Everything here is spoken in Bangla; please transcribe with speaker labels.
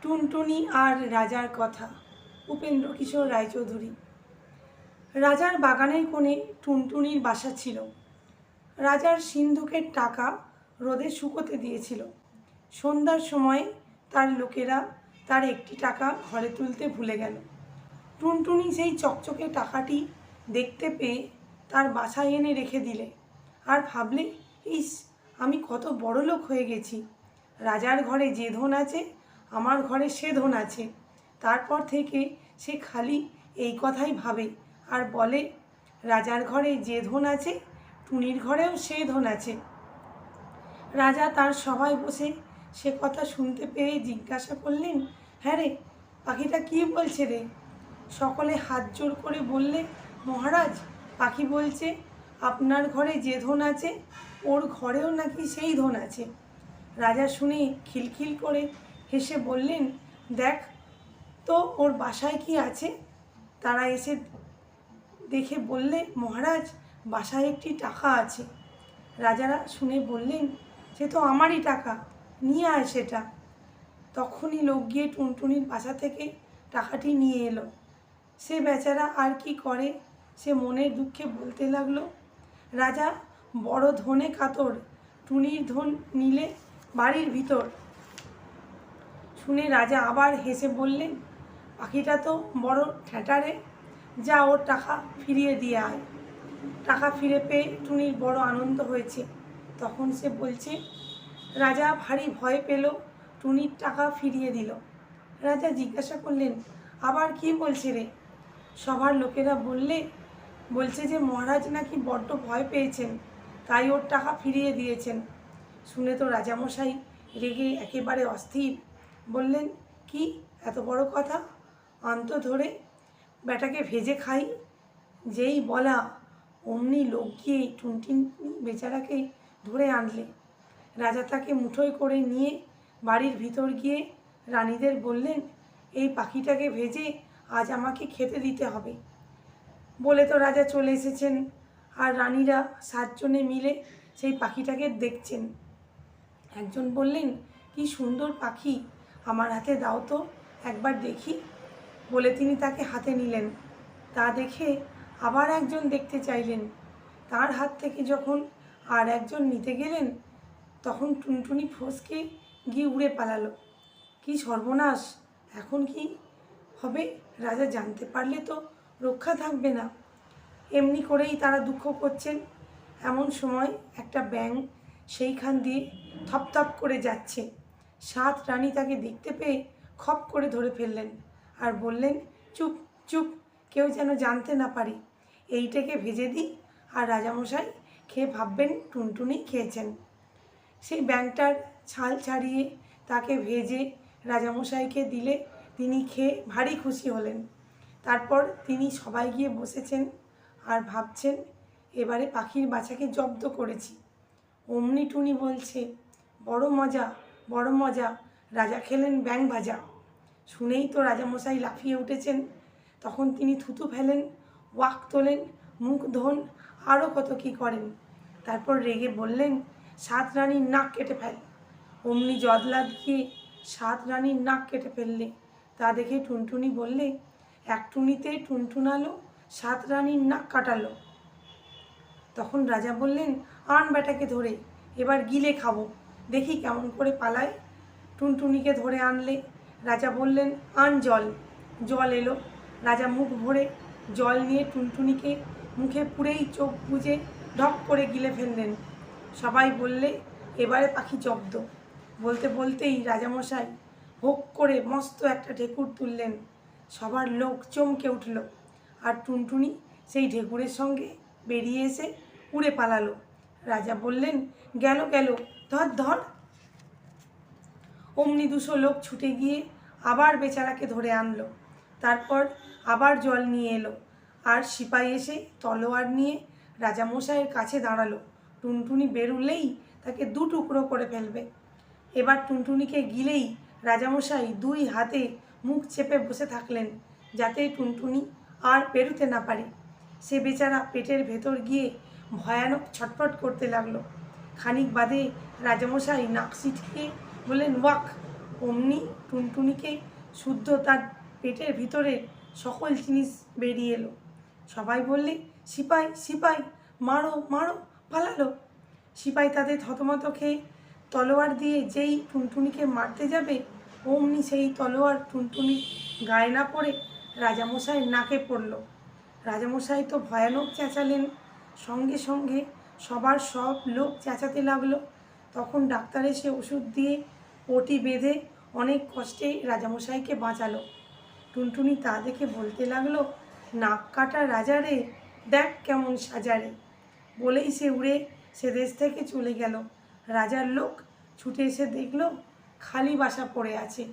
Speaker 1: টুনটুনি আর রাজার কথা। উপেন্দ্র কিশোর রায়চৌধুরী। রাজার বাগানের কোণে টুনটুনির বাসা ছিল। রাজার সিন্ধুকের টাকা রোদে শুকোতে দিয়েছিল। সন্ধ্যার সময় তার লোকেরা তার একটি টাকা ঘরে তুলতে ভুলে গেল। টুনটুনি সেই চকচকে টাকাটি দেখতে পেয়ে তার বাসায় এনে রেখে দিলে আর ভাবলে, ইস, আমি কত বড়লোক হয়ে গেছি। রাজার ঘরে যে ধন আছে, আমার ঘরে সে ধন আছে। তারপর থেকে সে খালি এই কথাই ভাবে আর বলে, রাজার ঘরে যে ধন আছে, টুনির ঘরেও সে ধন আছে। রাজা তার সভায় বসে সে কথা শুনতে পেয়ে জিজ্ঞাসা করলেন, হ্যাঁ রে, পাখিটা কী বলছে রে? সকলে হাত জোড় করে বললে, মহারাজ, পাখি বলছে আপনার ঘরে যে ধন আছে, ওর ঘরেও নাকি সেই ধন আছে। রাজা শুনে খিলখিল করে হেসে বললেন, দেখ তো ওর বাসায় কি আছে। তারা এসে দেখে বললে, মহারাজ, বাসায় একটি টাকা আছে। রাজারা শুনে বললেন, সে তো আমারই টাকা, নিয়ে আয় সেটা। তখনই লোক গিয়ে টুনটুনির বাসা থেকে টাকাটি নিয়ে এলো। সে বেচারা আর কি করে, সে মনের দুঃখে বলতে লাগলো, রাজা বড় ধনে কাতর, টুনির ধন নিলে বাড়ির ভিতর। শুনে রাজা আবার হেসে বললেন, পাখিটা তো বড় ঠ্যাঁটারে, যা ওর টাকা ফিরিয়ে দিয়ে আয়। টাকা ফিরে পেয়ে টুনির বড় আনন্দ হয়েছে। তখন সে বলছে, রাজা ভারী ভয় পেল, টুনির টাকা ফিরিয়ে দিল। রাজা জিজ্ঞাসা করলেন, আবার কি বলছে রে? সবার লোকেরা বলছে যে মহারাজ নাকি বড্ড ভয় পেয়েছেন, তাই ওর টাকা ফিরিয়ে দিয়েছেন। শুনে তো রাজামশাই রেগে একেবারে অস্থির। বললেন, কি এত বড় কথা, অন্ত ধরে বেটাকে ভেজে খাই। যেই বলা অমনি লোক গিয়ে টুনটুনি বেচারাকে ধরে আনলে। রাজা তাকে মুঠোয় করে নিয়ে বাড়ির ভিতর গিয়ে রানীদের বললেন, এই পাখিটাকে ভেজে আজ আমাকে খেতে দিতে হবে। বলে তো রাজা চলে এসেছেন, আর রানীরা 7 জনে মিলে সেই পাখিটাকে দেখছেন। একজন বললেন, কি সুন্দর পাখি, আমার হাতে দাও তো, একবার দেখি। বলে তিনি তাকে হাতে নিলেন। তা দেখে আবার একজন দেখতে চাইলেন। তার হাত থেকে যখন আর একজন নিতে গেলেন, তখন টুনটুনি ফসকে গিয়ে উড়ে পালালো। কি সর্বনাশ, এখন কি হবে? রাজা জানতে পারলে তো রক্ষা থাকবে না। এমনি করেই তারা দুঃখ করছেন। এমন সময় একটা ব্যাঙ সেইখান দিয়ে থপথপ করে যাচ্ছে। 7 রানী তাকে দেখতে পেয়ে খপ করে ধরে ফেললেন আর বললেন, চুপ চুপ, কেউ যেন জানতে না পারে। এইটাকে ভেজে দিই, আর রাজামশাই খেয়ে ভাববেন টুনটুনি খেয়েছেন। সেই ব্যাঙটার ছাল ছাড়িয়ে তাকে ভেজে রাজামশাইকে দিলে তিনি খেয়ে ভারী খুশি হলেন। তারপর তিনি সবাই গিয়ে বসেছেন আর ভাবছেন, এবারে পাখির বাচ্চাকে জব্দ করেছি। অমনি টুনি বলছে, বড় মজা, বড় মজা, রাজা খেলেন ব্যাঙ ভাজা। শুনেই তো রাজামশাই লাফিয়ে উঠেছেন। তখন তিনি থুতু ফেলেন, ওয়াক তোলেন, মুখ ধোন, আরও কত কী করেন। তারপর রেগে বললেন, 7 রানীর নাক কেটে ফেল। অমনি জদলাদ গিয়ে 7 রানীর নাক কেটে ফেললে। তা দেখে টুনটুনি বললে, এক টুনিতে টুনটুনালো, 7 রানীর নাক কাটালো। তখন রাজা বললেন, আন বেটাকে ধরে, এবার গিলে খাবো, দেখি কেমন করে পালায়। টুনটুনিকে ধরে আনলে। রাজা বললেন, আন জল। জল এলো। রাজা মুখ ভরে জল নিয়ে টুনটুনিকে মুখে পুরেই চোখ বুজে ঢক করে গিলে ফেললেন। সবাই বললে, এবারে পাখি জব্দ। বলতে বলতেই রাজামশাই হোক করে মস্ত একটা ঢেকুর তুললেন। সবার লোক চমকে উঠল, আর টুনটুনি সেই ঢেকুরের সঙ্গে বেরিয়ে এসে উড়ে পালালো। রাজা বললেন, গেল গেল, ধর ধর। অমনি 200 লোক ছুটে গিয়ে আবার বেচারাকে ধরে আনলো। তারপর আবার জল নিয়ে এলো, আর সিপাই এসে তলোয়ার নিয়ে রাজামশাইয়ের কাছে দাঁড়ালো। টুনটুনি বেরুলেই তাকে 2 টুকরো করে ফেলবে। এবার টুনটুনিকে গিলেই রাজামশাই 2 হাতে মুখ চেপে বসে থাকলেন, যাতে টুনটুনি আর বেরোতে না পারে। সে বেচারা পেটের ভেতর গিয়ে ভয়ানক ছটফট করতে লাগলো। খানিক বাদে রাজামশাই নাক সিটকে বললেন, ওয়াক। অমনি টুনটুনিকে শুদ্ধ তার পেটের ভিতরে সকল জিনিস বেরিয়ে এলো। সবাই বললে, সিপাই সিপাই, মারো মারো, পালালো। সিপাই তাদের থতমত খেয়ে তলোয়ার দিয়ে যেই টুনটুনিকে মারতে যাবে, অমনি সেই তলোয়ার টুনটুনির গায়ে না পড়ে রাজামশাইয়ের নাকে পড়ল। রাজামশাই তো ভয়ানক চেঁচালেন। সঙ্গে সঙ্গে সবার সব লোক চেঁচাতে লাগলো। তখন ডাক্তার এসে ওষুধ দিয়ে পটি বেঁধে অনেক কষ্টে রাজামশাইকে বাঁচালো। টুনটুনি তা দেখে বলতে লাগলো, নাক কাটা রাজা রে, দেখ কেমন সাজারে। বলেই সে উড়ে সে দেশ থেকে চলে গেল। রাজার লোক ছুটে এসে দেখলো খালি বাসা পড়ে আছে।